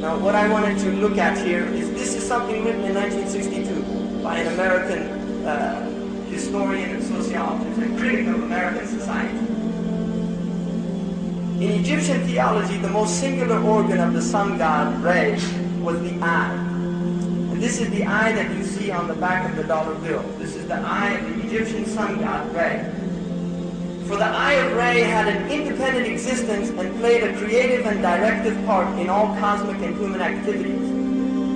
Now what I wanted to look at here is this is something written in 1962 by an American historian and sociologist and critic of American society. In Egyptian theology, the most singular organ of the sun god, Re, was the eye. And this is the eye that you see on the back of the dollar bill. This is the eye of the Egyptian sun god, Re. For the eye of Re had an independent existence and played a creative and directive part in all cosmic and human activities.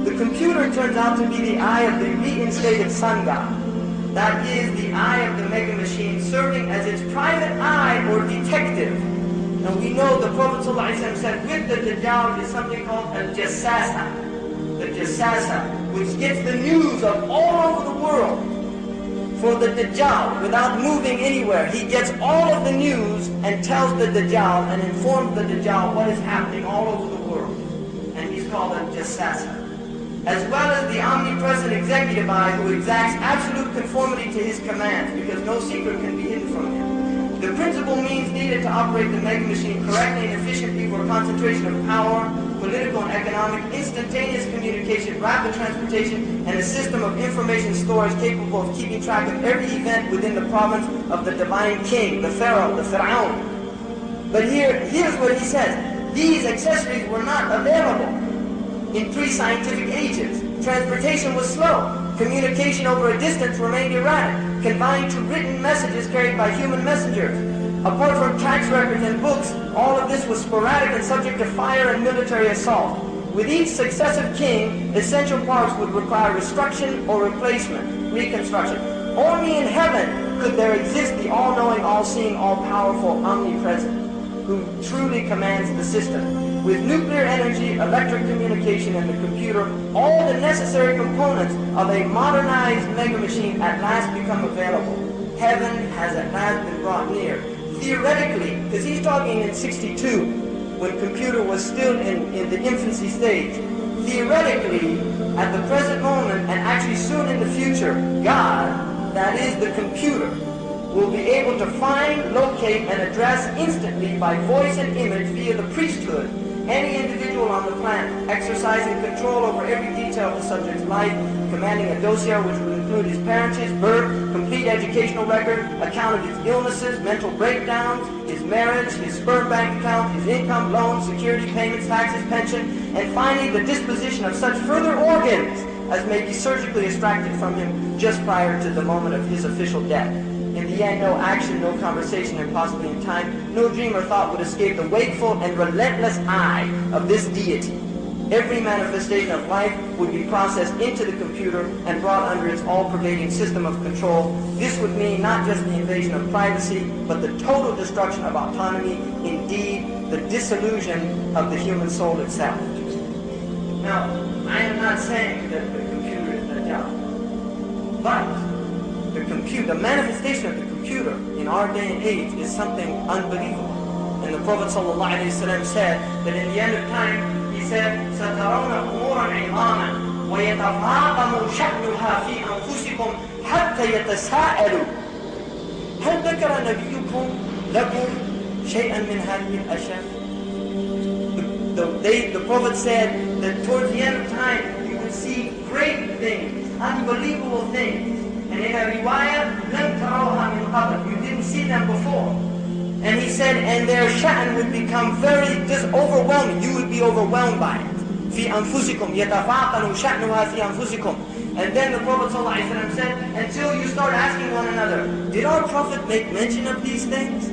The computer turns out to be the eye of the reinstated sun god. That is the eye of the mega machine serving as its private eye or detective. Now we know the Prophet ﷺ said with the Dajjal is something called a jassasa. The jassasa, which gets the news of all over the world. For the Dajjal, without moving anywhere, he gets all of the news and tells the Dajjal and informs the Dajjal what is happening all over the world. And he's called a jassasa. As well as the omnipresent executive eye who exacts absolute conformity to his commands because no secret can be hidden from him. The principal means needed to operate the mega machine correctly and efficiently for concentration of power, political and economic, instantaneous communication, rapid transportation, and a system of information storage capable of keeping track of every event within the province of the divine king, the pharaoh, the Fir'aun. But here's what he says. These accessories were not available in pre-scientific ages. Transportation was slow. Communication over a distance remained erratic, confined to written messages carried by human messengers. Apart from tax records and books, all of this was sporadic and subject to fire and military assault. With each successive king, essential parts would require reconstruction or replacement, reconstruction. Only in heaven could there exist the all-knowing, all-seeing, all-powerful, omnipresent, who truly commands the system. With nuclear energy, electric communication, and the computer, all the necessary components of a modernized mega machine at last become available. Heaven has at last been brought near. Theoretically, because he's talking in 62, when computer was still in the infancy stage, theoretically, at the present moment, and actually soon in the future, God, that is the computer, will be able to find, locate, and address instantly by voice and image via the priesthood any individual on the planet, exercising control over every detail of the subject's life, commanding a dossier which would include his parentage, birth, complete educational record, account of his illnesses, mental breakdowns, his marriage, his sperm bank account, his income, loans, security payments, taxes, pension, and finally the disposition of such further organs as may be surgically extracted from him just prior to the moment of his official death. In the end, no action, no conversation, and possibly in time, no dream or thought would escape the wakeful and relentless eye of this deity. Every manifestation of life would be processed into the computer and brought under its all-pervading system of control. This would mean not just the invasion of privacy, but the total destruction of autonomy, indeed, the dissolution of the human soul itself. Now, I am not saying that the computer is Dajjal, but the manifestation of the computer in our day and age is something unbelievable. And the Prophet ﷺ said that in the end of time, he said, سَتَرَوْنَ أُمُورًا عِظَامًا وَيَتَفَاقَمُ شَأْنُهَا فِي أَنفُسِكُمْ حَتَّى يَتَسَاءَلُوا هَلْ ذَكَرَ نَبِيُّكُمْ لَكُمْ شَيْئًا مِنْ هَذِهِ الْأَشْيَاءِ. The Prophet said that towards the end of time, you would see great things, unbelievable things. And in a riwayah, لَمْ تَرَوْهَا مِنْ قَبْلِ, you didn't see them before. And he said, and their sha'n would become very overwhelming. You would be overwhelmed by it. فِي أَنفُسِكُمْ يَتَفَاقَنُ شَأْنُهَا فِي أَنفُسِكُمْ. And then the Prophet ﷺ said, until you start asking one another, did our Prophet make mention of these things?